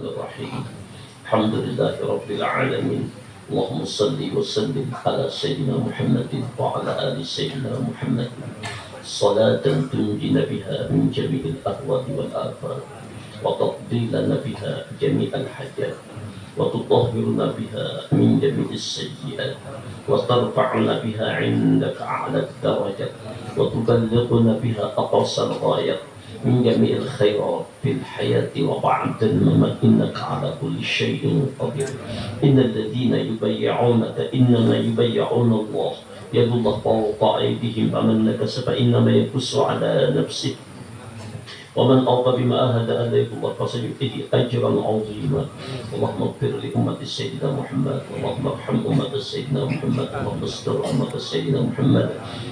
الرحيم. الحمد لله رب العالمين. اللهم صل وسلم على سيدنا محمد وعلى آل سيدنا محمد صلاة تنجينا بها من جميع الأهوال والآفات وتقضي لنا بها جميع الحاجات وتطهرنا بها من جميع السيئات وترفعنا بها عندك أعلى الدرجات وتبلغنا بها أقصى الغايات من جميع الخيرات في الحياة وبعد الممات إنك على كل شيء قدير. إن الذين يبيعونك إنما يبيعون الله يد الله فوق أيديهم فمن نكس فإنما يكس على نفسه ومن أوفى بما عاهد عليه الله فسيؤتيه أجرا عظيما. اللهم اغفر لأمة سيدنا محمد، اللهم ارحم أمة سيدنا محمد، اللهم استر أمة سيدنا محمد،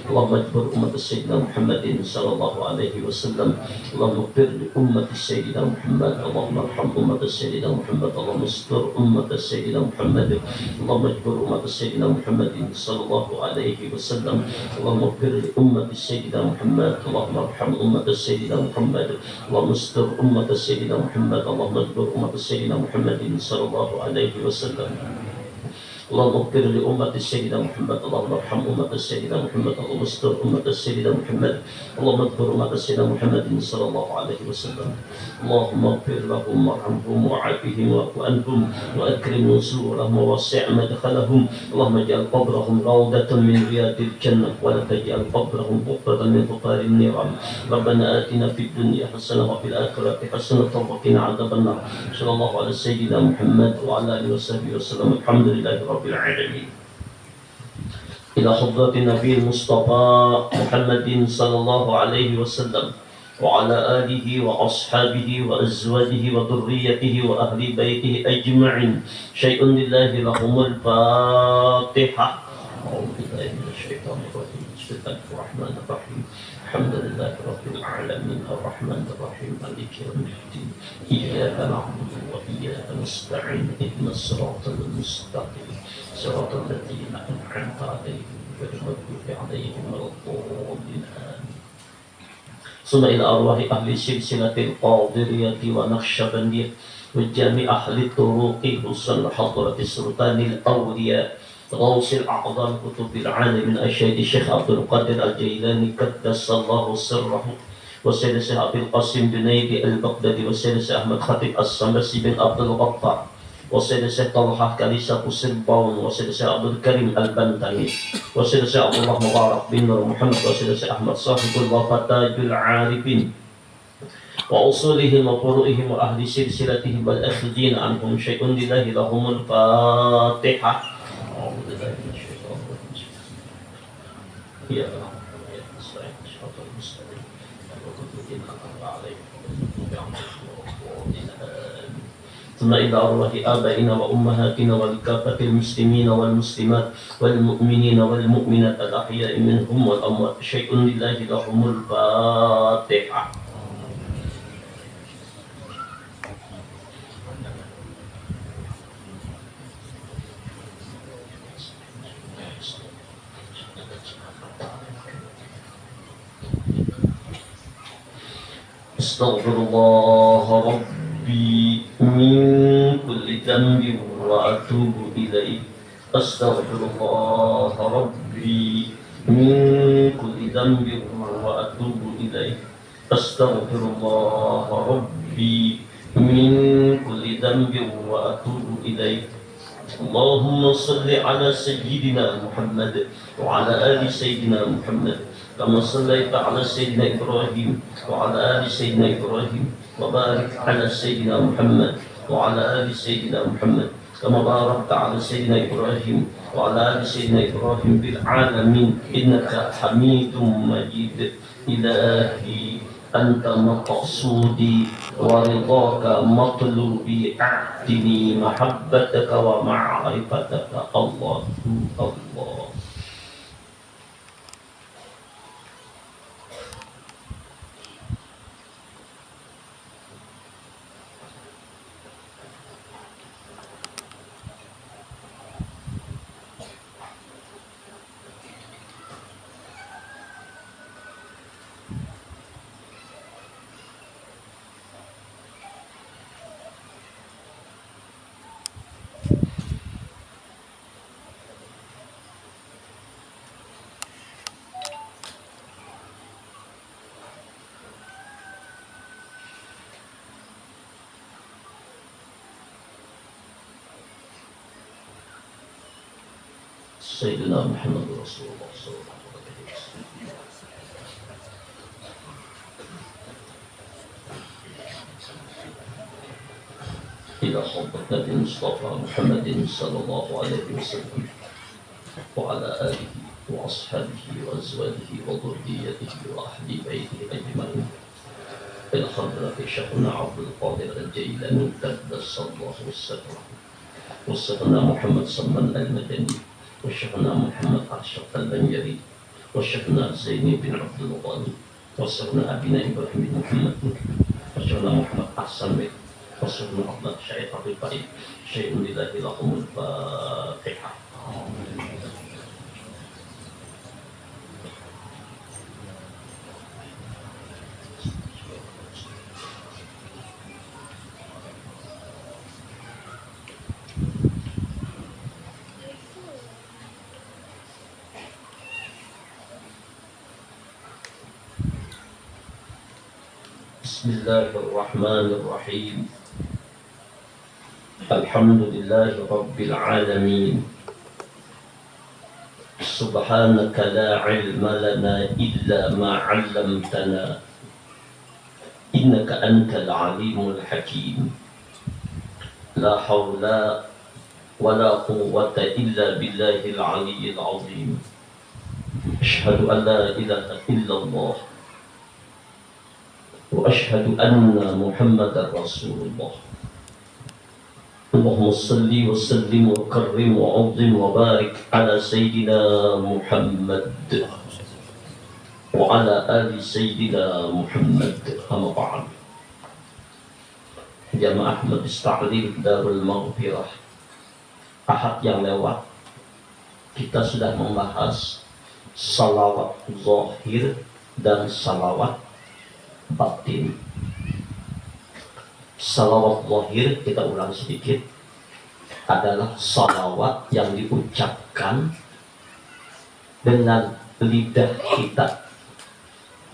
اللهم اجبر أمة سيدنا محمد صلى الله عليه وسلم. اللهم اغفر لأمة سيدنا محمد، اللهم ارحم أمة سيدنا محمد، اللهم استر أمة سيدنا محمد، اللهم اجبر أمة سيدنا محمد صلى الله عليه وسلم. اللهم اغفر لأمة سيدنا محمد، اللهم ارحم أمة سيدنا محمد، اللهم استر أمة سيدنا محمد، اللهم اجبر أمة سيدنا محمد صلى الله عليه وسلم. اللهم اغفر لأمة سيدنا محمد، اللهم ارحم أمة سيدنا محمد، اللهم استر أمة سيدنا محمد، اللهم اذكر أمة سيدنا محمد صلى الله عليه وسلم. اللهم اغفر لهم وارحمهم وعافهم واعف عنهم وأكرم نزولهم ووسع مدخلهم. اللهم اجعل قبرهم روضة من رياض الجنة ولا تجعل قبرهم حفرة من حفار النيران. ربنا آتنا في الدنيا حسنة وفي الآخرة حسنة وقنا عذاب النار. صلى الله على سيدنا محمد وعلى آله وصحبه وسلم. الحمد لله رب العالمين. إلى حضرة النبي المصطفى محمد صلى الله عليه وسلم وعلى آله وأصحابه وأزواجه وذريته وأهل بيته أجمعين. شيء لله لهم الفاتحة. أعوذ بالله من الشيطان الرجيم. بسم الله الرحمن الرحيم. الحمد لله رب العالمين الرحمن الرحيم مالك يوم الدين. إياك نعبد وإياك نستعين اهدنا الصراط المستقيم صراط الذين أنعمت عليهم غير المغضوب عليهم ولا الضالين آمين. ثم إلى أرواح أهل سلسلة القادرية ونقشبندية وجميع أهل الطرق خصوصا حضرة السلطان الأولياء غوث الأعظم كتب العالمين الشهيد الشيخ عبد القادر الجيلاني قدس الله سره وسيد الشيخ عبد القاسم بنيدي البغدادي وسيد الشيخ أحمد خطيب السمسي بن عبد الغفار وسيد الشيخ طلحة كاليسا قسرباون وسيد الشيخ عبد الكريم البنتاني وسيد الشيخ عبد الله مبارك بن نور محمد وسيد الشيخ أحمد صاحب الوفاة تاج العارفين وأصولهم وفروعهم وأهل سلسلتهم والأخذين عنهم شيء لله لهم الفاتحة. أعوذ بالله من الشيطان الرجيم. يا رب يا نستعين الصراط المستقيم صراط الذين أنعمت عليهم غير المغضوب عليهم ولا الضالين. ثم إلى أرواح آبائنا وأمهاتنا ولكافة المسلمين والمسلمات والمؤمنين والمؤمنات الأحياء منهم والأموات شيء لله لهم الفاتحة. أستغفر الله ربي من كل ذنب وأتوب إليه. أستغفر الله ربي من كل ذنب وأتوب إليه. أستغفر الله ربي من كل ذنب وأتوب إليه. اللهم صل على سيدنا محمد وعلى آل سيدنا محمد كما صليت على سيدنا إبراهيم وعلى آل سيدنا إبراهيم وبارك على سيدنا محمد وعلى آل سيدنا محمد كما باركت على سيدنا إبراهيم وعلى آل سيدنا إبراهيم بالعالمين إنك حميد مجيد. إلهي أنت مقصودي ورضاك مطلوبي أعطني محبتك ومعرفتك. الله الله. سيدنا محمد رسول الله صلى الله عليه وسلم. إلى حضرة النبي المصطفى محمد صلى الله عليه وسلم وعلى آله وأصحابه وأزواجه وذريته وأهل بيته أجمعين. إلى حضرة شيخنا عبد القادر الجيلاني قدس الله سره، وشيخنا محمد سلمان المدني، وشيخنا محمد أشرف البنجري، وشيخنا زيني بن عبد الغني، وشيخنا أبينا إبراهيم بن محمد، وشيخنا محمد أحسن بن، وشيخنا أحمد شعيب الرفاعي. شيء لله لهم الفاتحة. بسم الله الرحمن الرحيم. الحمد لله رب العالمين. سبحانك لا علم لنا إلا ما علمتنا إنك أنت العليم الحكيم. لا حول ولا قوة إلا بالله العلي العظيم. أشهد أن لا إله إلا الله وأشهد أن محمدا رسول الله. اللهم صل وسلم وكرم وعظم وبارك على سيدنا محمد وعلى آل سيدنا محمد. أما بعد. Jamaah Majlis Ta'lim Darul Maghfirah, Ahad yang lewat kita sudah membahas salawat zahir dan salawat batin. Salawat zahir, kita ulang sedikit, adalah salawat yang diucapkan dengan lidah kita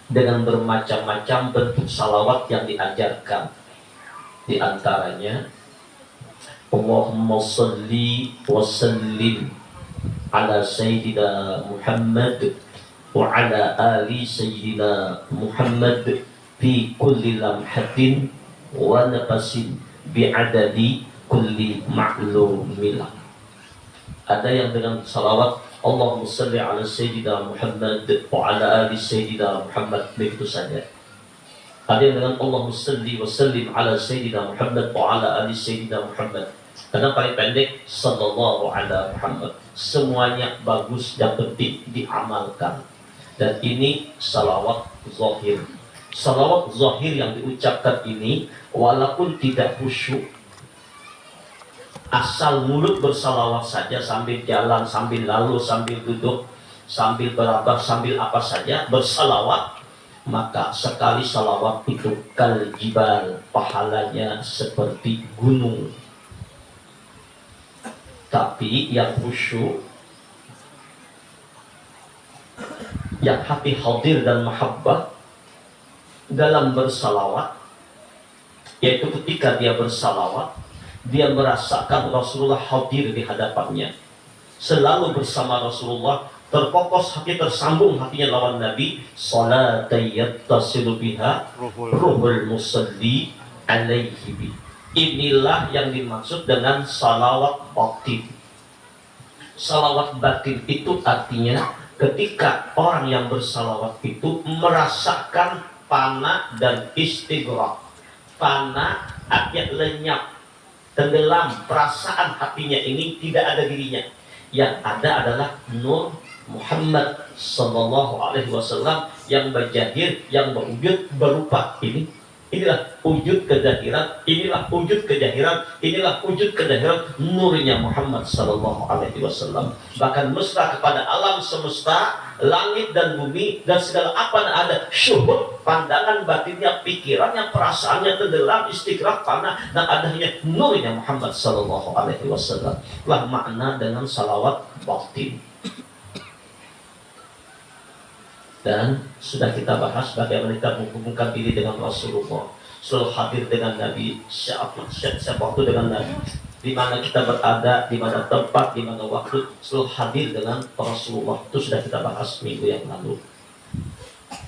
dengan bermacam-macam bentuk salawat yang diajarkan. Di antaranya Allahumma salli wa sallim ala Sayyidina Muhammad wa ala ali Sayyidina Muhammad fi kulli lamhatin wa nafasin bi'adadi kulli ma'lumilah. Ada yang dengan salawat Allahumma salli ala Sayyidina Muhammad wa ala ali Sayyidina Muhammad, begitu saja. Ada yang dengan Allahumma salli wa sallim ala Sayyidina Muhammad wa ala ali Sayyidina Muhammad. Karena paling pendek sallallahu ala Muhammad. Semuanya bagus, yang penting diamalkan. Dan ini salawat zahir. Salawat zahir yang diucapkan ini walaupun tidak khusyuk, asal mulut bersalawat saja, sambil jalan, sambil lalu, sambil duduk, sambil berabah, sambil apa saja bersalawat, maka sekali salawat itu kal jibal, pahalanya seperti gunung. Tapi yang khusyuk, yang hati hadir dan mahabbah dalam bersalawat, yaitu ketika dia bersalawat, dia merasakan Rasulullah hadir di hadapannya, selalu bersama Rasulullah, terfokus hati, tersambung hatinya lawan Nabi. Salatan yattasilu biha ruhul musalli alaihi bi. Inilah yang dimaksud dengan salawat batin. Salawat batin itu artinya ketika orang yang bersalawat itu merasakan fana dan istighraq. Fana artinya lenyap, tenggelam, perasaan hatinya ini tidak ada dirinya. Yang ada adalah nur Muhammad sallallahu alaihi wasallam yang berjahir, yang berwujud berupa ini. Inilah wujud kezahiran, inilah wujud kejahiran, inilah wujud kezahiran nurnya Muhammad sallallahu alaihi wasallam. Bahkan mesra kepada alam semesta, langit dan bumi dan segala apa yang ada, syuhud, pandangan batinnya, pikirannya, perasaannya tenggelam, istighraq, fana, dan adanya nurnya Muhammad sallallahu alaihi wasallam. Itulah makna dengan salawat batin. Dan sudah kita bahas bagaimana kita menghubungkan diri dengan Rasulullah, selalu hadir dengan Nabi, siapa waktu dengan Nabi, di mana kita berada, di mana tempat, di mana waktu, selalu hadir dengan Rasulullah. Itu sudah kita bahas minggu yang lalu.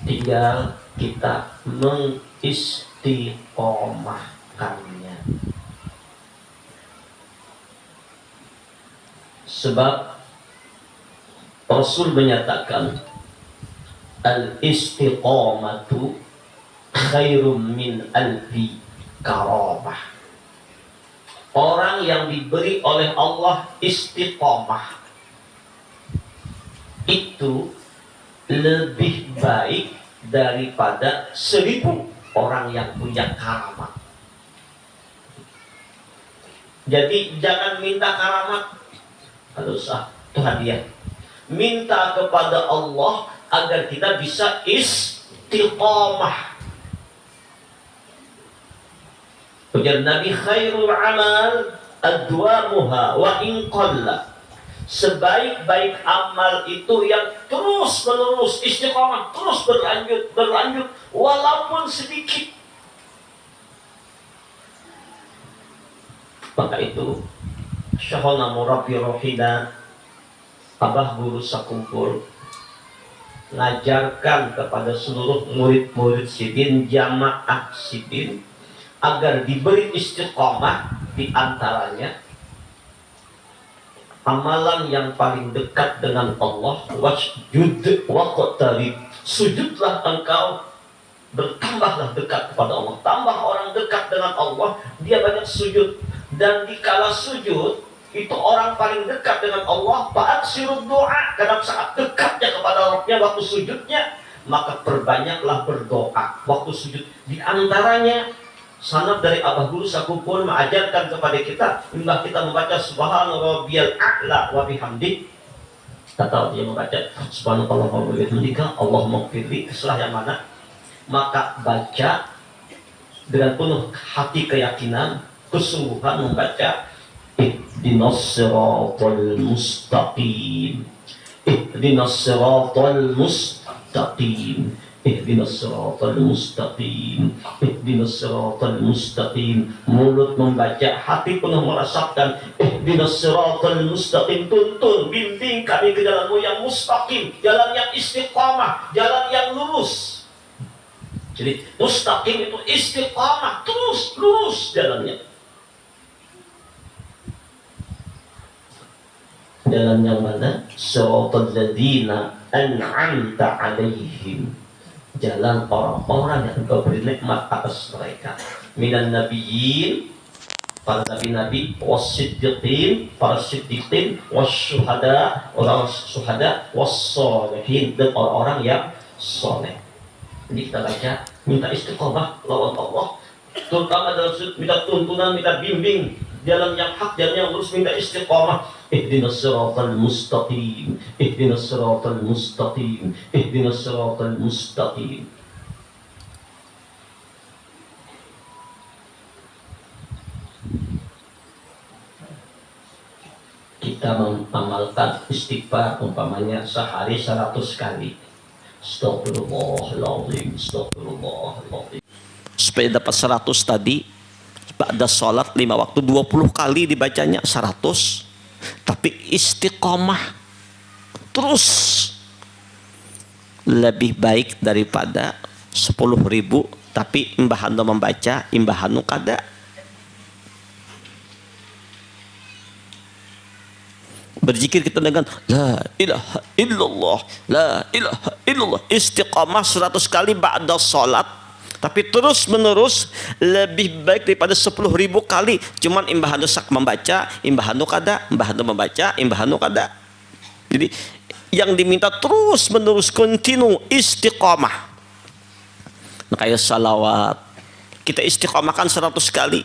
Tinggal kita mengistiqomahkannya. Sebab Rasul menyatakan al-istiqomatu khairum min alfi karamah. Orang yang diberi oleh Allah istiqomah itu lebih baik daripada 1000 orang yang punya karamat. Jadi jangan minta karamat, kalau usah itu hadiah. Minta kepada Allah agar kita bisa istiqomah. Ujar Nabi, khairul amal adwamuha wa in qalla. Sebaik-baik amal itu yang terus menerus istiqomah, terus berlanjut walaupun sedikit. Maka itu Syekhona Murabbi Rohina, Abah Guru Sakumpul, ngajarkan kepada seluruh murid-murid Sidin, jamaah Sidin, agar diberi istiqomah. Di antaranya amalan yang paling dekat dengan Allah, wasjud waqtarib. Sujudlah engkau, bertambahlah dekat kepada Allah. Tambah orang dekat dengan Allah, dia banyak sujud. Dan dikala sujud itu orang paling dekat dengan Allah, fa'aksirud doa, karena sangat dekatnya kepada Rabbnya waktu sujudnya, maka perbanyaklah berdoa waktu sujud. Di antaranya sanad dari Abah Guru Sakumpul mengajarkan kepada kita, bila kita membaca Subhana Rabbiyal A'la wa bihamdi, kata dia membaca Subhanallah wa bihamdika Allahumma ighfirli, setelah yang mana maka baca dengan penuh hati keyakinan, kesungguhan membaca ihdinas siratal mustaqim, ihdinas siratal mustaqim, ihdinas siratal mustaqim, ihdinas siratal mustaqim. Mulut membaca, hati penuh merasakan ihdinas siratal mustaqim. Tuntun, bimbing kami ke jalanmu yang mustaqim, jalan yang istiqamah, jalan yang lurus. Jadi mustaqim itu istiqamah, terus lurus jalannya. Jalan yang mana? Siratal ladzina an'amta 'alaihim, jalan orang-orang yang engkau beri nikmat atas mereka. Minan nabiyyin, para nabi-nabi, was-siddiqin, para siddiqin, was-syuhada, orang syuhada, was-sholihin, dan orang-orang yang soleh. Jadi kita baca, minta istiqomah lawan Allah, terutama dalam sudut minta tuntunan, minta bimbing, jalan yang hak, jalan yang lurus, minta istiqomah. Ihdinas siratal mustaqim, ihdinas siratal mustaqim, ihdinas siratal mustaqim. Kita mengamalkan istighfar umpamanya sehari 100 kali. Astagfirullahaladzim, astagfirullahaladzim. Supaya dapat 100 tadi, pada sholat 5 waktu 20 kali dibacanya 100. Tapi istiqomah terus, lebih baik daripada 10.000 tapi imbahanu membaca, imbahanu kada. Berzikir kita dengan la ilaha illallah, la ilaha illallah, istiqamah 100 kali ba'da sholat, tapi terus menerus lebih baik daripada 10.000 kali cuman imbahanu sak membaca, imbahanu kada, imbahanu membaca, imbahanu kada. Jadi yang diminta terus menerus, kontinu istiqamah. Nah, kayak salawat kita istiqamahkan 100 kali,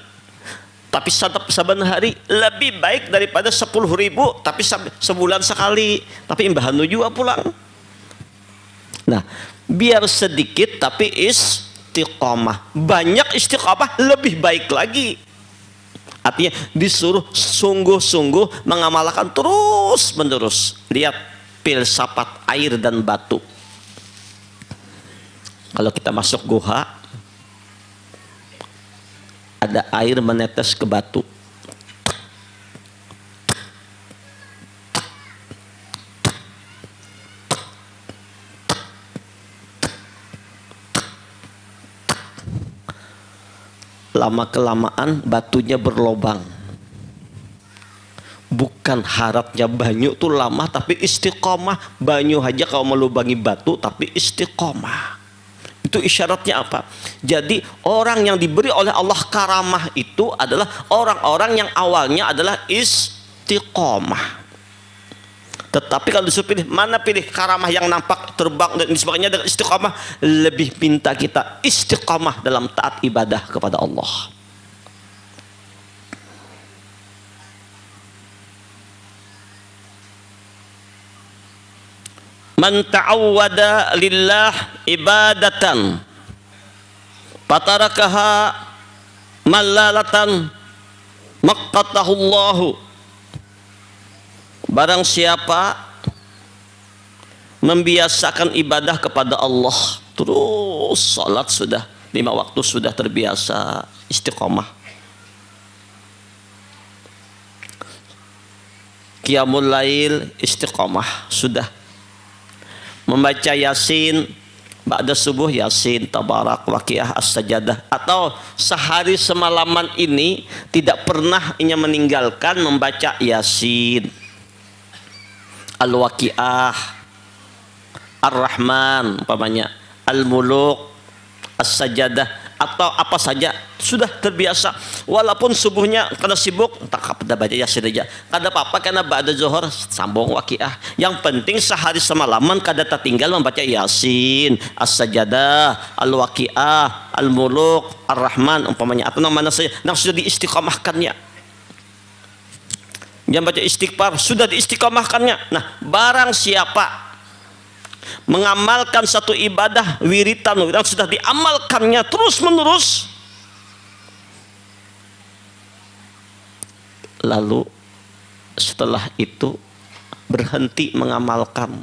tapi saban hari lebih baik daripada 10.000 tapi sebulan sekali, tapi imbahanu juga pulang. Nah, biar sedikit tapi istiqamah, banyak istiqamah lebih baik lagi. Artinya disuruh sungguh-sungguh mengamalkan terus menerus. Lihat filsafat air dan batu. Kalau kita masuk gua, ada air menetes ke batu. lama-kelamaan batunya berlobang. Bukan harapnya banyu tuh lama tapi istiqomah. Banyu aja kalau melubangi batu tapi istiqomah. Itu isyaratnya apa? Jadi orang yang diberi oleh Allah karamah itu adalah orang-orang yang awalnya adalah istiqomah. Tetapi kalau disuruh pilih, mana pilih karamah yang nampak terbang dan sebagainya dengan istiqomah? Lebih minta kita istiqomah dalam taat ibadah kepada Allah. Man ta'awwada lillah ibadatan patarakaha malalatan maqqatahullahu. Barang siapa membiasakan ibadah kepada Allah, terus salat sudah 5 waktu sudah terbiasa istiqomah, qiyamul lail istiqomah sudah, membaca Yasin ba'da subuh, Yasin, Tabarak, Waqiah, As-Sajadah, atau sehari semalaman ini tidak pernah ia meninggalkan membaca Yasin, Al-Waqiah, Ar-Rahman, umpamanya Al-Muluk, As-Sajadah, atau apa saja sudah terbiasa. Walaupun subuhnya karena sibuk tak pada baca Yasin aja, kada apa-apa, karena ba'da zuhur sambung Waqiah. Yang penting sehari semalaman kada tertinggal membaca Yasin, As-Sajadah, Al-Waqiah, Al-Muluk, Ar-Rahman, umpamanya, atau nama saja yang sudah diistiqomahkannya. Yang baca istighfar sudah diistiqomahkannya. Nah, barang siapa mengamalkan satu ibadah wiritan sudah diamalkannya terus menerus, lalu setelah itu berhenti mengamalkan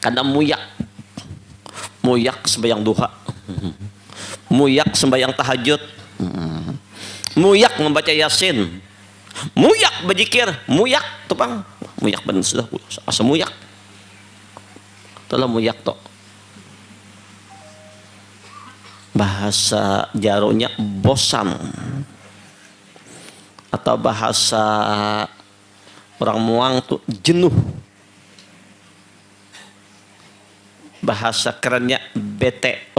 karena muyak sembahyang duha, muyak sembahyang tahajud, muyak membaca Yasin, muyak berzikir, muyak tupang, muyak benar sudah asa muyak. Telah muyak tok. Bahasa jaronya bosan. Atau bahasa orang Muang tuh jenuh. Bahasa kerennya bete.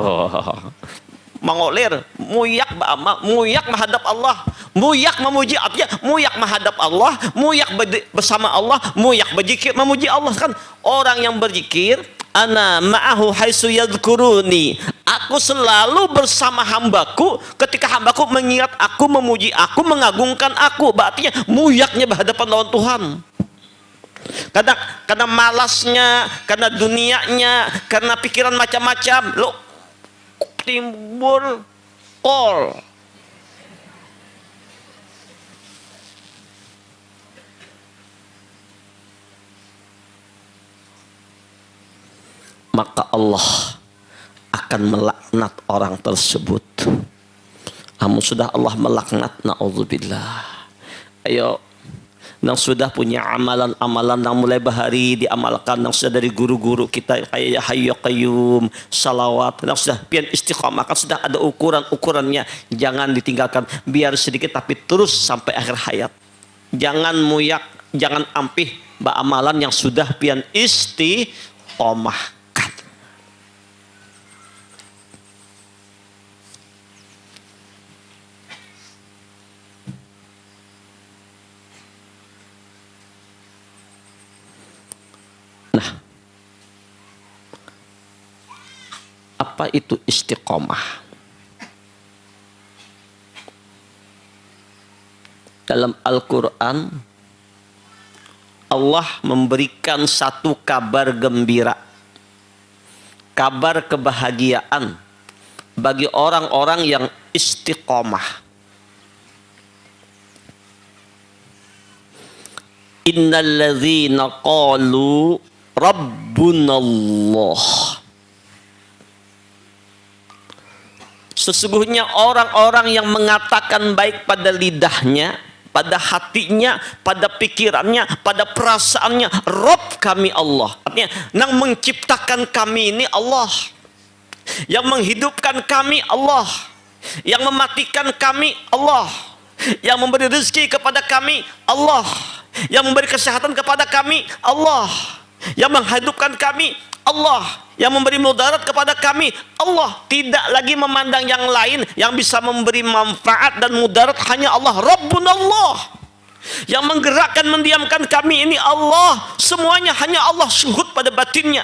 Mangolir, muyak muyak menghadap Allah, muyak memuji, artinya muyak menghadap Allah, muyak bersama Allah, muyak berzikir memuji Allah. Kan orang yang berzikir, ana ma'ahu haitsu yadhkuruni, aku selalu bersama hambaku ketika hambaku mengingat aku, memuji aku, mengagungkan aku. Berarti muyaknya berhadapan lawan Tuhan. Karena malasnya, karena dunianya, karena pikiran macam-macam, lo timbul kol. Maka Allah akan melaknat orang tersebut. Namun sudah Allah melaknat, na'udzubillah. Ayo, yang sudah punya amalan-amalan yang mulai bahari diamalkan, yang sudah dari guru-guru kita kayak Hayyu Qayyum, salawat, yang sudah pian istiqomah, kan sudah ada ukuran-ukurannya. Jangan ditinggalkan, biar sedikit tapi terus sampai akhir hayat. Jangan muyak, jangan ampih amalan yang sudah pian istiqomah. Apa itu istiqomah? Dalam Al-Quran Allah memberikan satu kabar gembira, kabar kebahagiaan bagi orang-orang yang istiqomah. Innalladzina qalu Rabbunallah. Sesungguhnya orang-orang yang mengatakan baik pada lidahnya, pada hatinya, pada pikirannya, pada perasaannya, Rabb kami Allah. Artinya, yang menciptakan kami ini Allah. Yang menghidupkan kami Allah. Yang mematikan kami Allah. Yang memberi rezeki kepada kami Allah. Yang memberi kesehatan kepada kami Allah. Yang menghidupkan kami Allah. Yang memberi mudarat kepada kami Allah. Tidak lagi memandang yang lain yang bisa memberi manfaat dan mudarat, hanya Allah. Rabbuna Allah. Yang menggerakkan, mendiamkan kami ini Allah. Semuanya hanya Allah, syuhud pada batinnya.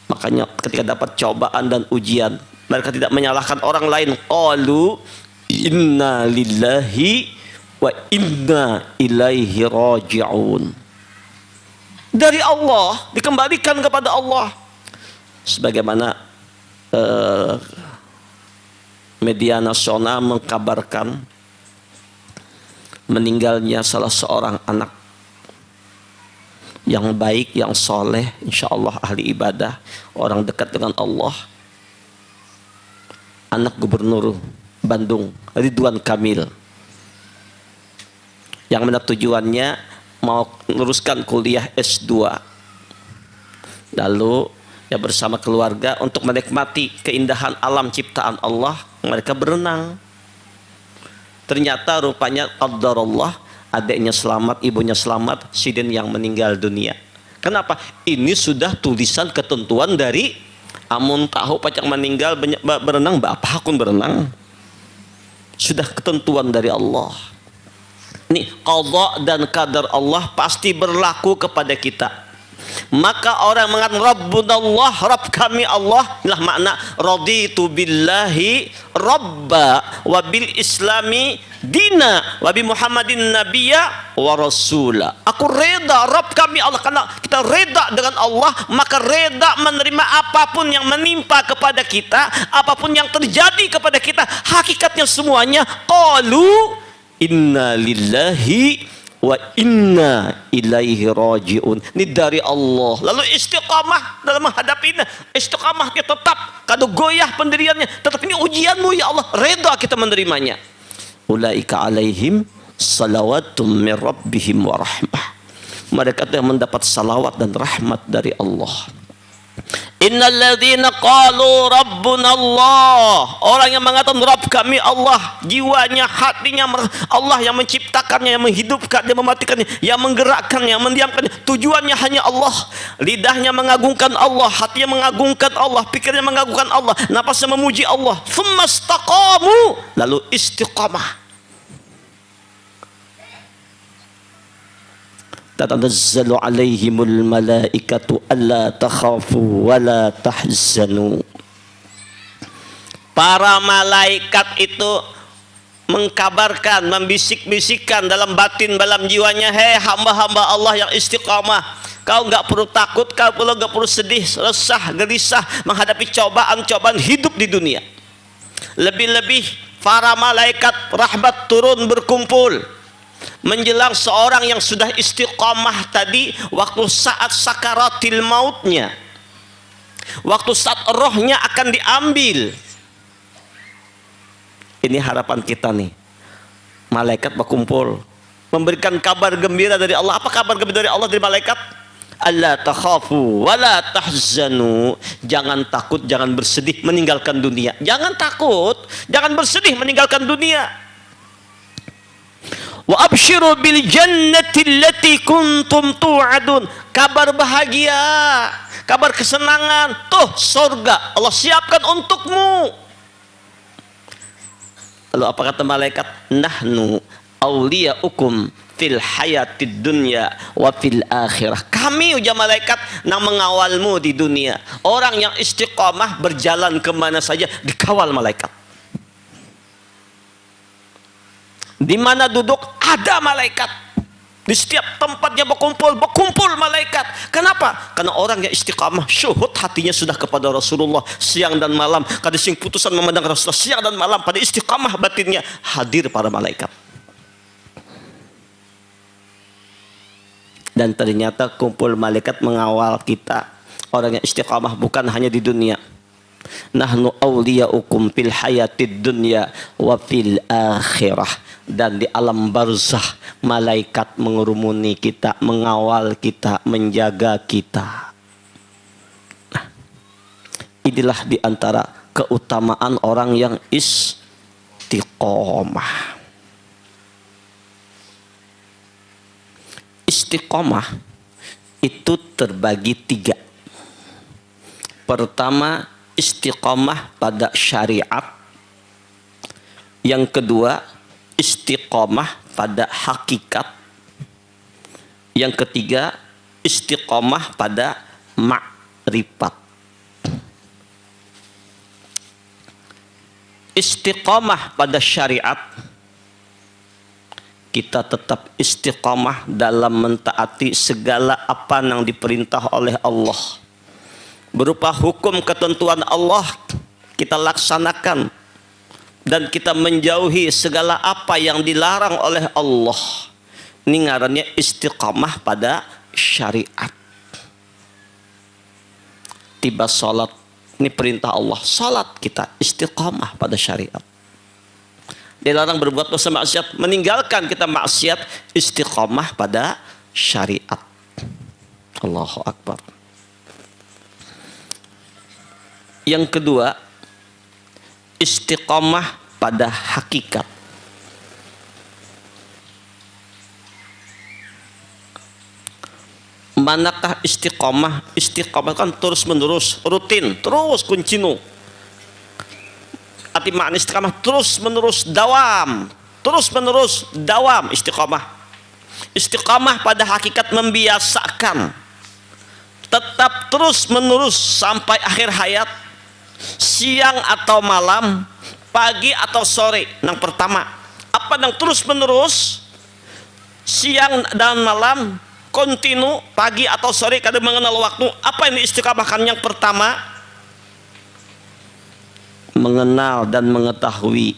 Makanya ketika dapat cobaan dan ujian, mereka tidak menyalahkan orang lain. Qalu inna lillahi wa inna ilaihi raji'un. Dari Allah, dikembalikan kepada Allah. Sebagaimana media nasional mengkabarkan meninggalnya salah seorang anak yang baik, yang soleh, insya Allah ahli ibadah, orang dekat dengan Allah, anak Gubernur Bandung Ridwan Kamil, yang mana tujuannya mau meneruskan kuliah S2, lalu ya bersama keluarga untuk menikmati keindahan alam ciptaan Allah, mereka berenang. Ternyata rupanya qadarullah, adiknya selamat, ibunya selamat, sidin yang meninggal dunia. Kenapa? Ini sudah tulisan ketentuan dari amun tahu pacak meninggal berenang, bapak akun berenang. Sudah ketentuan dari Allah. Ini qada dan qadar Allah pasti berlaku kepada kita. Maka orang mengatakan Rabbunallah, Rabb kami Allah, inilah makna raditu billahi rabba wa bil islami dina wa bi Muhammadin nabiyya wa rasula. Aku reda Rabb kami Allah, karena kita reda dengan Allah, maka reda menerima apapun yang menimpa kepada kita, apapun yang terjadi kepada kita. Hakikatnya semuanya qalu inna lillahi wa inna ilaihi raji'un. Ini dari Allah. Lalu istiqamah dalam menghadapinya. Istiqamah kita tetap, kado goyah pendiriannya, tetap ini ujianmu ya Allah, reda kita menerimanya. Ulaika alaihim salawatum min rabbihim wa rahmah. Mereka yang mendapat salawat dan rahmat dari Allah. Innal ladzina qalu rabbuna Allah, orang yang mengatakan Rabb kami Allah, jiwanya, hatinya Allah yang menciptakannya, yang menghidupkan, yang mematikannya, yang menggerakkannya, yang mendiamkannya, tujuannya hanya Allah. Lidahnya mengagungkan Allah, hatinya mengagungkan Allah, pikirnya mengagungkan Allah, napasnya memuji Allah. Tsumma istaqamu, lalu istiqamah. Tatanazzalu alaihimul malaikatu alla takhafu wa la tahzanu. Para malaikat itu mengkabarkan, membisik-bisikkan dalam batin, dalam jiwanya, hei hamba-hamba Allah yang istiqamah, kau enggak perlu takut, kau enggak perlu sedih, resah, gelisah menghadapi cobaan-cobaan hidup di dunia. Lebih-lebih para malaikat rahmat turun berkumpul menjelang seorang yang sudah istiqamah tadi, waktu saat sakaratil mautnya, waktu saat rohnya akan diambil. Ini harapan kita nih, malaikat berkumpul memberikan kabar gembira dari Allah. Apa kabar gembira dari Allah, dari malaikat? Alla takhafu wa la tahzanu. Jangan takut, jangan bersedih meninggalkan dunia. Jangan takut, jangan bersedih meninggalkan dunia. Wa abshiru bil jannati allati kuntum tu'adun. Kabar bahagia, kabar kesenangan, tuh surga Allah siapkan untukmu. Lalu apa kata malaikat? Nahnu awliyaukum fil hayatid dunya wa fil akhirah. Kami ujar malaikat yang mengawalmu di dunia. Orang yang istiqamah berjalan kemana saja dikawal malaikat. Di mana duduk ada malaikat. Di setiap tempatnya berkumpul malaikat. Kenapa? Karena orang yang istiqamah, syuhud hatinya sudah kepada Rasulullah siang dan malam. Kada sing putusan memandang Rasulullah siang dan malam, pada istiqamah batinnya hadir para malaikat. Dan ternyata kumpul malaikat mengawal kita, orang yang istiqamah bukan hanya di dunia. Nahnu awliyaukum fil hayatid dunya wa fil akhirah. Dan di alam barzah malaikat mengerumuni kita, mengawal kita, menjaga kita. Nah, inilah di antara keutamaan orang yang istiqomah. Istiqomah itu terbagi 3. Pertama, istiqomah pada syariat. Yang kedua, istiqomah pada hakikat. Yang ketiga, istiqomah pada makrifat. Istiqomah pada syariat, kita tetap istiqomah dalam mentaati segala apa yang diperintah oleh Allah. Berupa hukum ketentuan Allah kita laksanakan, dan kita menjauhi segala apa yang dilarang oleh Allah. Ini ngarannya istiqomah pada syariat. Tiba salat, ini perintah Allah, salat kita istiqomah pada syariat. Dilarang berbuat dosa maksiat, meninggalkan kita maksiat, istiqomah pada syariat. Allahu Akbar. Yang kedua, istiqomah pada hakikat. Manakah istiqomah? Istiqomah kan terus menerus, rutin, terus kuncinu. Arti makna istiqomah terus menerus, dawam, terus menerus, dawam istiqomah. Istiqomah pada hakikat membiasakan, tetap terus menerus sampai akhir hayat, siang atau malam, pagi atau sore. Yang pertama, apa yang terus menerus, siang dan malam, kontinu, pagi atau sore, kadang mengenal waktu. Apa yang diistiqomahkan? Yang pertama, mengenal dan mengetahui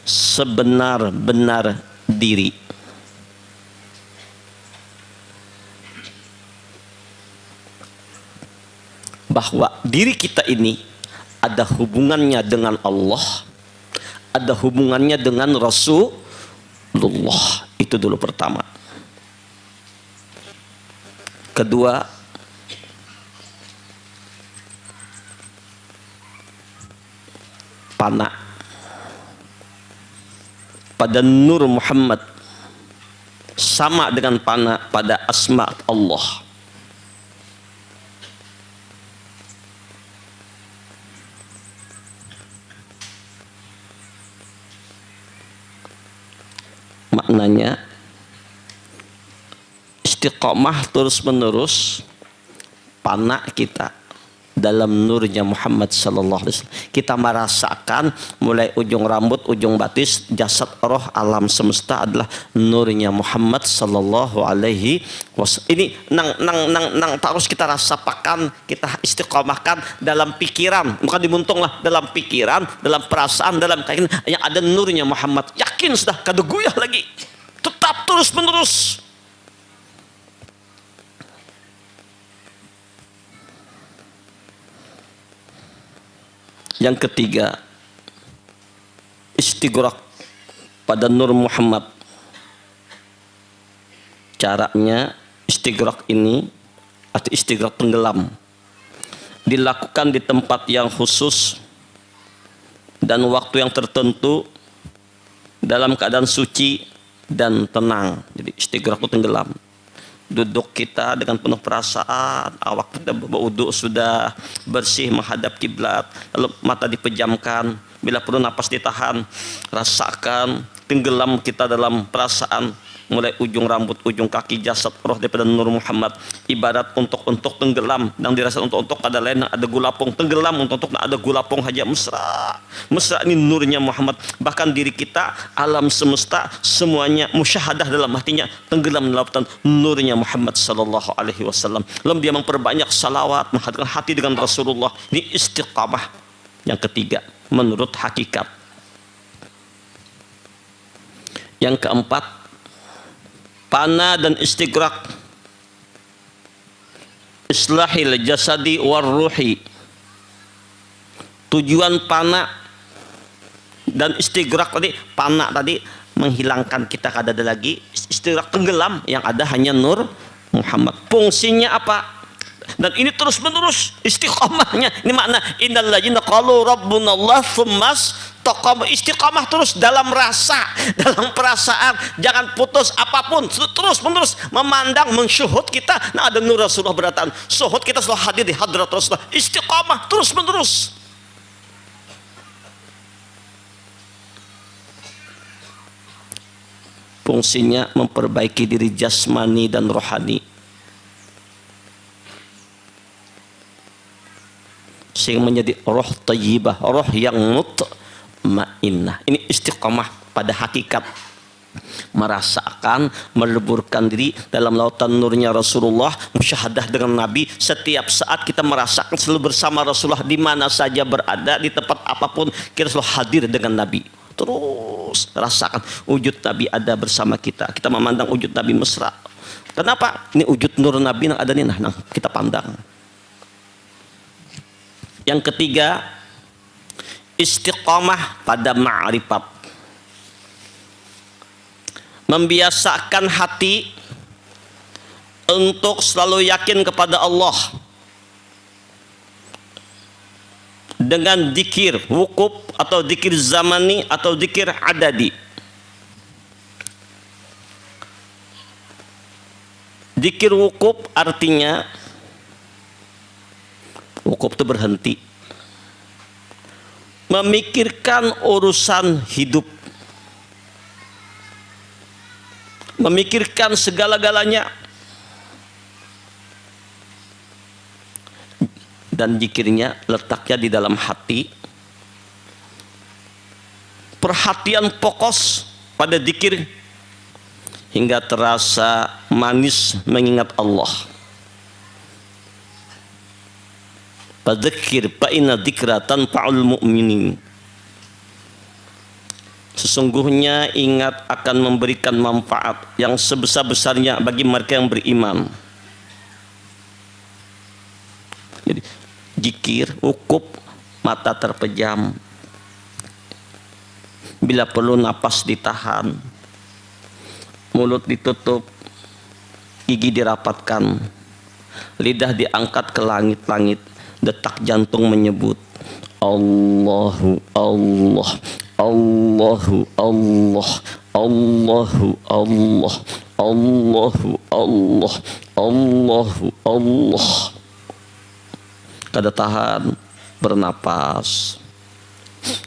sebenar-benar diri. Bahwa diri kita ini ada hubungannya dengan Allah, ada hubungannya dengan Rasulullah. Itu dulu pertama. Kedua, pana pada nur Muhammad, sama dengan pana pada asma Allah. Maknanya istiqomah terus menerus, pana kita dalam nurnya Muhammad sallallahu alaihi wasallam. Kita merasakan mulai ujung rambut, ujung batis, jasad, roh, alam semesta adalah nurnya Muhammad sallallahu alaihi wasallam. Ini nang harus kita rasakan, kita istiqomahkan dalam pikiran, bukan dimuntung lah, dalam pikiran, dalam perasaan, dalam keyakinan yang ada nurnya Muhammad. Yakin sudah, kada guyah lagi. Tetap terus menerus. Yang ketiga, istighraq pada nur Muhammad. Caranya istighraq ini atau istighraq tenggelam dilakukan di tempat yang khusus dan waktu yang tertentu dalam keadaan suci dan tenang. Jadi istighraq itu tenggelam. Duduk kita dengan penuh perasaan, awak kita berwudu sudah bersih menghadap kiblat, lalu mata dipejamkan, bila perlu napas ditahan, rasakan tenggelam kita dalam perasaan, mulai ujung rambut, ujung kaki, jasad, roh daripada nur Muhammad. Ibarat untuk tenggelam, dan dirasakan untuk ada lain, ada gulapung tenggelam, untuk ada gulapung haja mesra. Mesra ini nurnya Muhammad. Bahkan diri kita, alam semesta, semuanya musyahadah dalam hatinya, tenggelam dalam lautan nurnya Muhammad sallallahu alaihi wasallam. Lalu dia memperbanyak salawat, menghadirkan hati dengan Rasulullah. Ini istiqamah yang ketiga menurut hakikat. Yang keempat, pana dan istighraq islahil jasadi war ruhi. Tujuan pana dan istighraq tadi, pana tadi menghilangkan kita kada ada lagi, istighraq tenggelam yang ada hanya nur Muhammad. Fungsinya apa? Dan ini terus menerus istiqamahnya. Ini makna innal ladzina qalu rabbunallah tsummas taqam, istiqamah terus dalam rasa, dalam perasaan, jangan putus apapun, terus menerus memandang, mensyuhud kita. Nah, ada nur Rasulullah berdatangan, syuhud kita selalu hadir di hadrat Rasulullah, istiqamah terus menerus. Fungsinya memperbaiki diri jasmani dan rohani, sehingga menjadi roh thayyibah, roh yang mutmainnah. Ini istiqamah pada hakikat, merasakan, meleburkan diri dalam lautan nurnya Rasulullah, musyahadah dengan Nabi. Setiap saat kita merasakan selalu bersama Rasulullah, di mana saja berada, di tempat apapun kita selalu hadir dengan Nabi. Terus rasakan wujud Nabi ada bersama kita. Kita memandang wujud Nabi mesra. Kenapa? Ini wujud nur Nabi yang ada nih, nah kita pandang. Yang ketiga, istiqamah pada ma'rifat. Membiasakan hati untuk selalu yakin kepada Allah dengan dzikir wukuf atau dzikir zamani atau dzikir adadi. Dzikir wukuf artinya wukuf itu berhenti, memikirkan urusan hidup, memikirkan segala-galanya. Dan zikirnya letaknya di dalam hati, perhatian fokus pada zikir hingga terasa manis mengingat Allah. Fadzakir fa inna dzikra tanfa'ul mu'minin. Sesungguhnya ingat akan memberikan manfaat yang sebesar-besarnya bagi mereka yang beriman. Jadi zikir, wukuf, mata terpejam, bila perlu napas ditahan, mulut ditutup, gigi dirapatkan, lidah diangkat ke langit-langit, detak jantung menyebut Allahu Allah, Allahu Allah, Allahu Allah, Allahu Allah, Allahu Allah. Kada tahan, bernapas,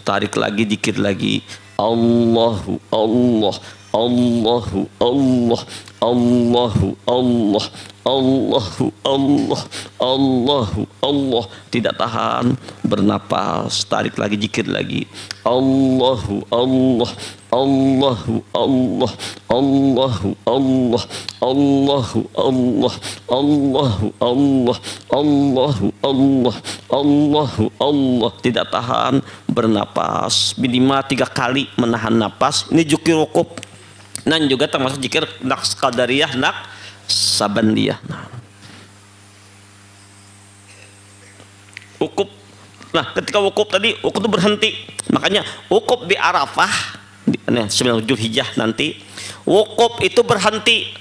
tarik lagi, zikir lagi, Allahu Allah, Allahu Allah, Allahu Allah, Allahu Allah, Allahu Allah. Tidak tahan, bernapas, tarik lagi, zikir lagi, Allahu Allah, Allahu Allah, Allahu Allah, Allahu Allah, Allahu Allah, Allahu Allah, Allahu Allah. Tidak tahan, bernapas, minimal 3 kali menahan napas. Ini zikir wukuf. Dan juga termasuk zikir naqs qadariyah, naqsabandiyah. Nah, wukuf. Nah, ketika wukuf tadi, wukuf itu berhenti. Makanya wukuf di Arafah, di 9 Zulhijjah nanti, wukuf itu berhenti.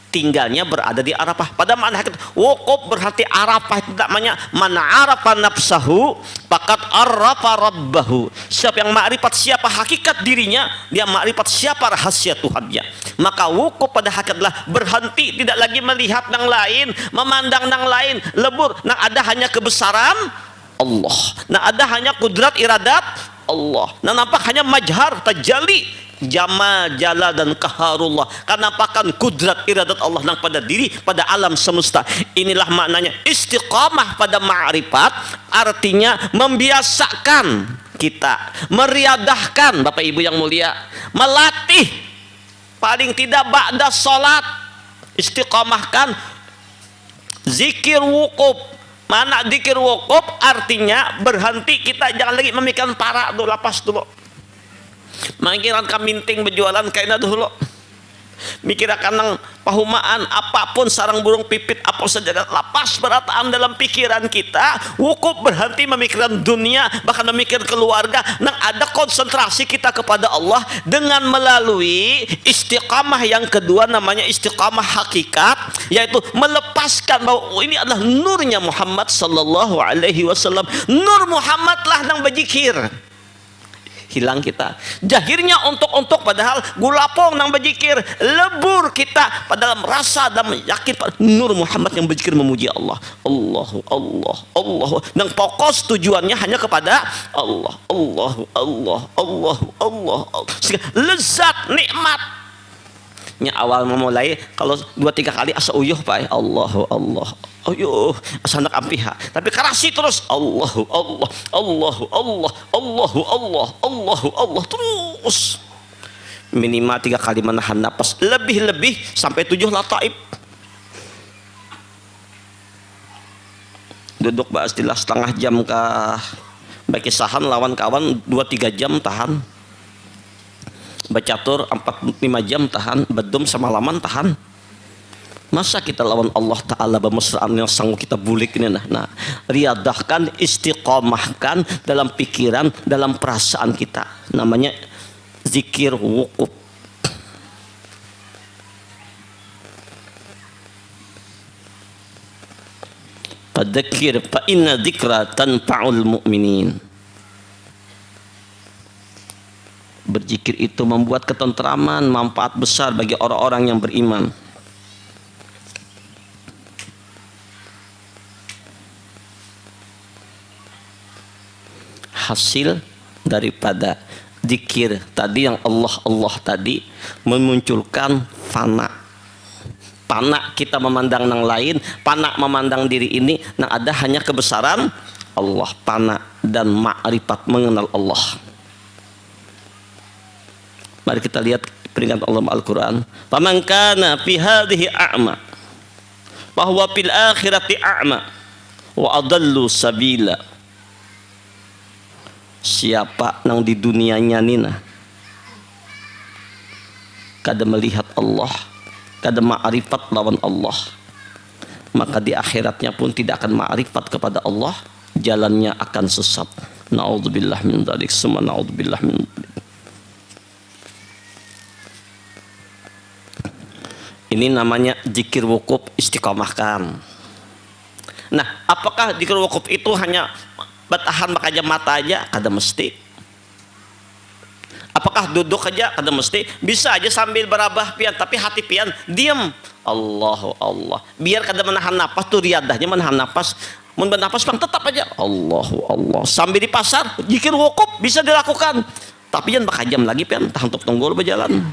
Tinggalnya berada di Arafah. Pada makna wukuf berhenti. Arafah itu namanya man arafa nafsahu faqad arafa rabbahu. Siapa yang makrifat siapa hakikat dirinya, dia makrifat siapa rahasia Tuhannya. Maka wukuf pada hakikat adalah berhenti, tidak lagi melihat yang lain, memandang yang lain, lebur. Nah, ada hanya kebesaran Allah. Nah, ada hanya kudrat iradat Allah. Nah, nampak hanya majhar tajalli Jamal, Jalal dan Qaharullah. Karena apakan kudrat iradat Allah yang pada diri, pada alam semesta. Inilah maknanya istiqamah pada ma'rifat. Artinya membiasakan kita, meriadahkan, Bapak Ibu yang mulia, melatih paling tidak ba'da sholat. Istiqamahkan zikir wukuf. Mana zikir wukuf artinya berhenti, kita jangan lagi memikirkan para dulu, lapas dulu. Mangiran kaminting berjualan kaina dulu. mikir akan pahumaan apapun, sarang burung pipit apa saja lapas berataan dalam pikiran kita. Wukuf berhenti memikirkan dunia, bahkan memikir keluarga, nang ada konsentrasi kita kepada Allah dengan melalui istiqamah yang kedua, namanya istiqamah hakikat, yaitu melepaskan bahwa ini adalah nurnya Muhammad sallallahu alaihi wasallam. Nur Muhammad lah nang berzikir. Hilang kita jahirnya untuk padahal gulapong nang berzikir, lebur kita padahal merasa dan yakin nur Muhammad yang berzikir memuji Allah. Allahu Allah Allah, dan fokus tujuannya hanya kepada Allah. Allahu Allah Allah Allah, lezat nikmat. Nya awal memulai kalau 2-3 kali asa uyuh Pak, Allahu Allah uyuh asa nak ampiha, tapi karasi terus Allahu Allah Allahu Allah Allahu Allah Allahu Allah terus minimal 3 kali menahan napas, lebih sampai 7 lataib. Duduk bahas istilah setengah jam kah bagi sahan lawan kawan 2-3 jam tahan, bacatur 4-5 jam tahan, bedum semalaman tahan. Masa kita lawan Allah Ta'ala bermesraan yang sanggup kita bulik ini. Nah, riadahkan, istiqomahkan dalam pikiran, dalam perasaan kita, namanya zikir wukuf. Fadzakir fa inna dzikra tanfa'ul mu'minin. Berzikir itu membuat ketentraman, manfaat besar bagi orang-orang yang beriman. Hasil daripada zikir tadi yang Allah tadi memunculkan fana. Fana kita memandang yang lain, fana memandang diri ini, yang ada hanya kebesaran Allah, fana dan ma'rifat mengenal Allah. Mari kita lihat peringatan Allah Al-Quran. Faman kana fi hadhihi a'ma bahwa fil akhirati a'ma wa adallu sabila. Siapa nang di dunianya nina kada melihat Allah, kada ma'rifat lawan Allah, maka di akhiratnya pun tidak akan ma'rifat kepada Allah, jalannya akan sesat. Na'udzubillah min dzalik, summa na'udzubillah min dzalik. Ini namanya zikir wukuf, istiqomahkan. Nah, apakah zikir wukuf itu hanya bertahan pakai mata aja? Kada mesti. Apakah duduk aja? Kada mesti. Bisa aja sambil berabah pian, tapi hati pian diam. Allahu Allah. Biar kada menahan napas tuh, riadahnya menahan napas. Mun bernapas bang tetap aja Allahu Allah. Sambil di pasar zikir wukuf bisa dilakukan. Tapi jangan pakai jam lagi pian, tahan untuk tunggu berjalan.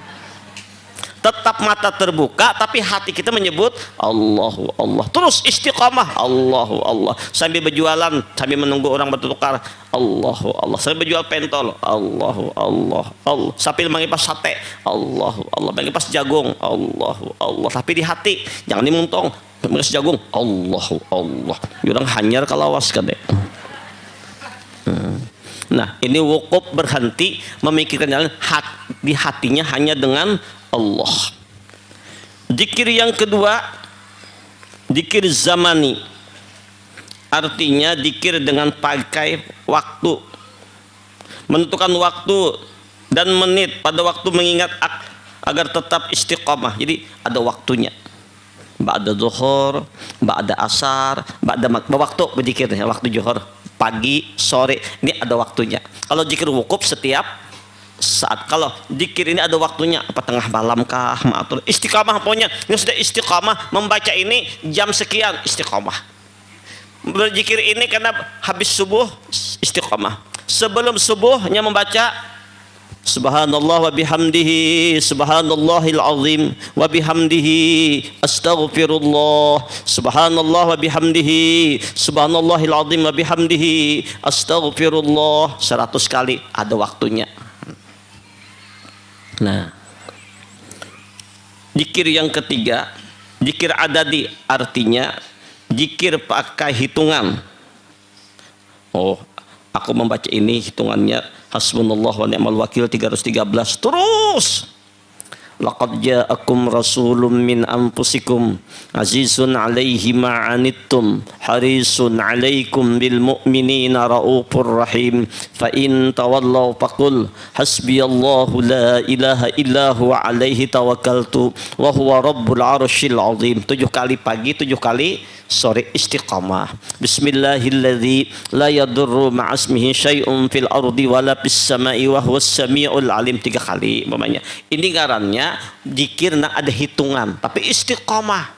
Tetap mata terbuka tapi hati kita menyebut Allahu Allah. Terus istiqamah Allahu Allah. Sambil berjualan, sambil menunggu orang bertukar Allahu Allah. Sambil berjual pentol Allahu Allah Allah. Sambil mengipas sate Allahu Allah. Mengipas jagung Allahu Allah. Tapi di hati jangan dimuntong. Mengipas jagung Allahu Allah. Orang hanyar kalawas kadek. Nah, ini wukuf berhenti memikirkan jalan di hatinya hanya dengan Allah. Zikir yang kedua, zikir zamani, artinya zikir dengan pakai waktu, menentukan waktu dan menit pada waktu mengingat agar tetap istiqamah. Jadi ada waktunya. Ba'da zuhur, ba'da asar, ba'da waktu berzikirnya, waktu zuhur, pagi, sore, ini ada waktunya. Kalau zikir wukuf setiap saat. Kalau zikir ini ada waktunya, apa tengah malam kah, matur istiqamah pokoknya. Yang sudah istiqamah membaca ini jam sekian istiqamah. Berzikir ini karena habis subuh istiqamah. Sebelum subuhnya membaca Subhanallah wa bihamdihi subhanallahil azim wa bihamdihi astaghfirullah. Subhanallah wa bihamdihi subhanallahil azim wa bihamdihi astaghfirullah 100 kali, ada waktunya. Nah, zikir yang ketiga, zikir adadi, artinya zikir pakai hitungan. Oh, aku membaca ini hitungannya hasbunallah wa ni'mal wakil 313 terus. laqad ja'akum rasulun min anfusikum azizun 'alaihi ma 'anittum harisun 'alaikum bil mu'minina raufur rahim fa in tawallaw faqul hasbiyallahu la ilaha illa huwa 'alaihi tawakkaltu wa huwa rabbul 'arsyil 'azim. 7 kali pagi, 7 kali sore istiqamah. Bismillahilladzi la yadurru ma'asmihi syai'un fil ardi wala fis sama'i wa huwas samiul alim. 3 kali umpamanya. Ini ngarannya zikir na ada hitungan, tapi istiqamah.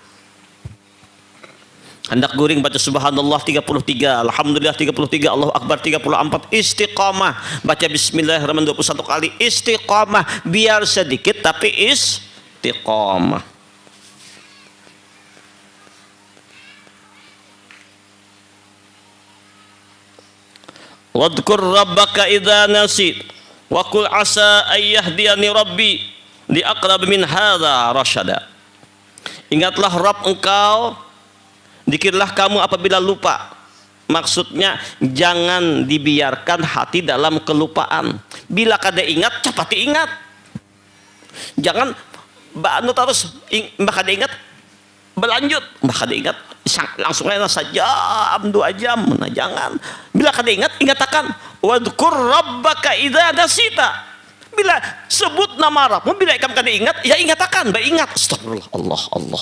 Hendak guring baca subhanallah 33, alhamdulillah 33, Allahu akbar 34, istiqamah. Baca bismillahirrahmanirrahim 21 kali, istiqamah. Biar sedikit tapi istiqamah. Wadhkur rabbaka idza nasit wa qul asa ayyahdiyani rabbi li aqrab min hadza rasyada. Ingatlah Rabb engkau, zikirlah kamu apabila lupa. Maksudnya jangan dibiarkan hati dalam kelupaan. Bila kada ingat, cepat ingat. Jangan banu terus kada ingat berlanjut, kada ingat langsung aja sajam 2 jam. Nah, jangan. Bila kada ingat, ingatakan wadhkur rabbaka idza nasita. Bila sebut nama Rabbmu, bila ikam kada ingat, ya ingatakan, ingat. Astagfirullah, Allah.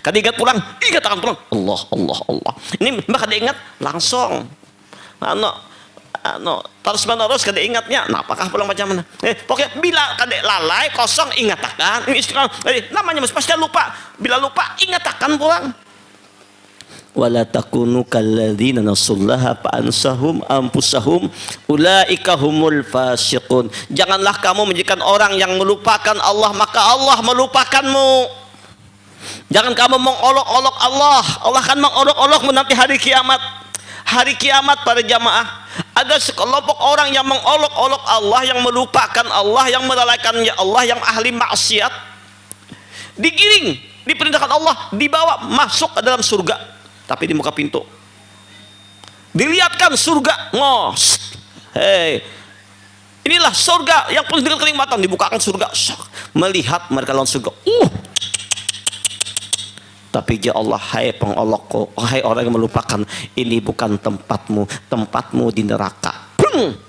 Kada ingat pulang, ingatakan pulang. Allah. Ini mbak kada ingat, langsung. Terus menerus kada ingatnya. Nah, apakah pulang macam mana? Pokoknya bila kada lalai kosong ingatakan. Namanya pasti lupa. Bila lupa ingatakan pulang. Wala takunu kalladzina nasullaha fa ansahum anfusahum ulaika humul fasiqun. Janganlah kamu menjadikan orang yang melupakan Allah maka Allah melupakanmu. Jangan kamu mengolok-olok Allah. Allah akan mengolok-olokmu nanti hari kiamat. Hari kiamat para jamaah, ada sekelompok orang yang mengolok-olok Allah, yang melupakan Allah, yang melalaikannya Allah, yang ahli maksiat. Digiring, diperintahkan Allah, dibawa masuk ke dalam surga. Tapi di muka pintu dilihatkan surga, ngos, hei, inilah surga yang penuh dengan kenikmatan. Dibukakan surga, melihat mereka dalam surga. Tapi ya Allah, hai pengolokku, hai orang yang melupakan, ini bukan tempatmu, tempatmu di neraka.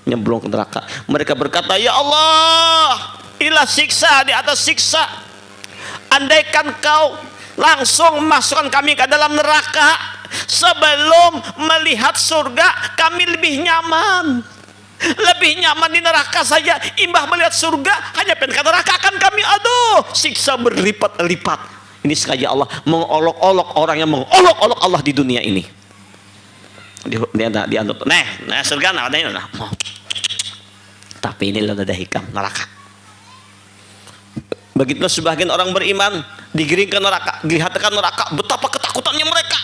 Nyemplung ke neraka. Mereka berkata, ya Allah, inilah siksa di atas siksa. Andaikan kau langsung masukkan kami ke dalam neraka sebelum melihat surga, kami lebih nyaman di neraka saja. Imbah melihat surga, hanya pengen ke neraka kan kami, aduh, siksa berlipat-lipat. Ini sengaja Allah mengolok-olok orang yang mengolok-olok Allah di dunia ini. Dia anut, nah surga nah. Tapi ini ada hikam neraka. Begitulah sebagian orang beriman digiring ke neraka, dilihatkan neraka, betapa ketakutannya mereka.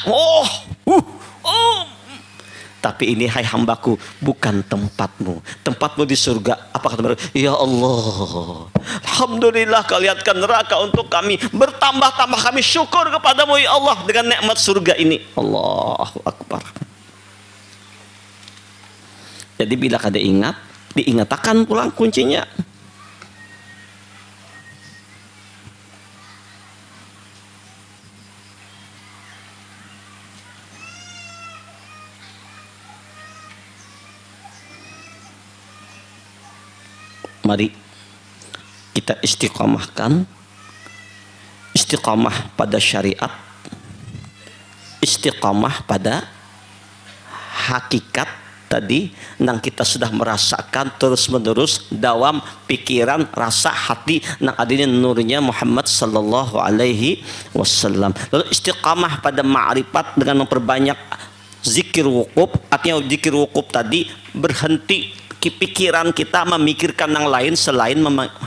Tapi ini, hai hambaku, bukan tempatmu. Tempatmu di surga. Apa kata mereka? Ya Allah, alhamdulillah kau lihatkan neraka untuk kami. Bertambah-tambah kami syukur kepadamu ya Allah dengan nikmat surga ini. Allahu Akbar. Jadi bila kada ingat, diingatakan pulang kuncinya. Mari kita istiqamahkan, istiqamah pada syariat, istiqamah pada hakikat tadi nang kita sudah merasakan terus menerus dawam pikiran, rasa, hati nang adanya nurnya Muhammad sallallahu alaihi wasallam. Lalu istiqamah pada ma'rifat dengan memperbanyak zikir wukuf. Artinya zikir wukuf tadi berhenti pikiran kita memikirkan yang lain selain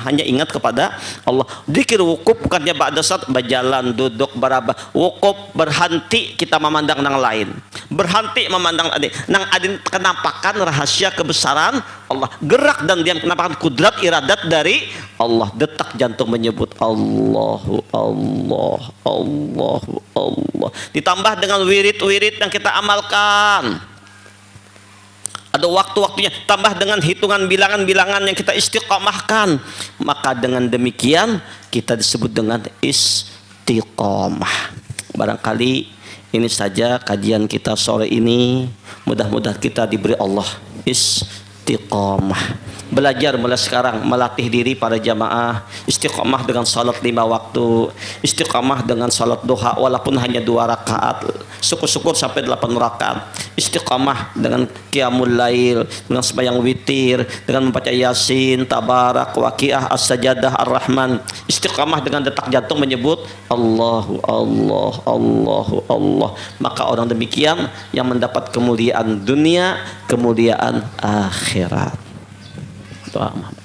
hanya ingat kepada Allah. Zikir wukuf bukannya ba'da salat berjalan, duduk, berabah. Wukuf berhenti kita memandang yang lain, berhenti memandang nang adin kenampakan rahasia kebesaran Allah, gerak dan diam kenampakan kudrat iradat dari Allah, detak jantung menyebut Allahu Allah Allahu Allah, ditambah dengan wirid-wirid yang kita amalkan. Ada pada waktu-waktunya, tambah dengan hitungan bilangan-bilangan yang kita istiqomahkan, maka dengan demikian kita disebut dengan istiqomah. Barangkali ini saja kajian kita sore ini. Mudah-mudahan kita diberi Allah istiqomah. Belajar mulai sekarang, melatih diri para jamaah istiqomah dengan salat 5 waktu, istiqomah dengan salat duha walaupun hanya 2 rakaat, syukur-syukur sampai 8 rakaat, istiqomah dengan qiyamul lail, dengan sembahyang witir, dengan membaca yasin, tabarak, waqiah, as-sajadah, ar-rahman, istiqomah dengan detak jantung menyebut Allahu Allah, Allahu Allah. Maka orang demikian yang mendapat kemuliaan dunia, kemuliaan akhirat. Doa Muhammad.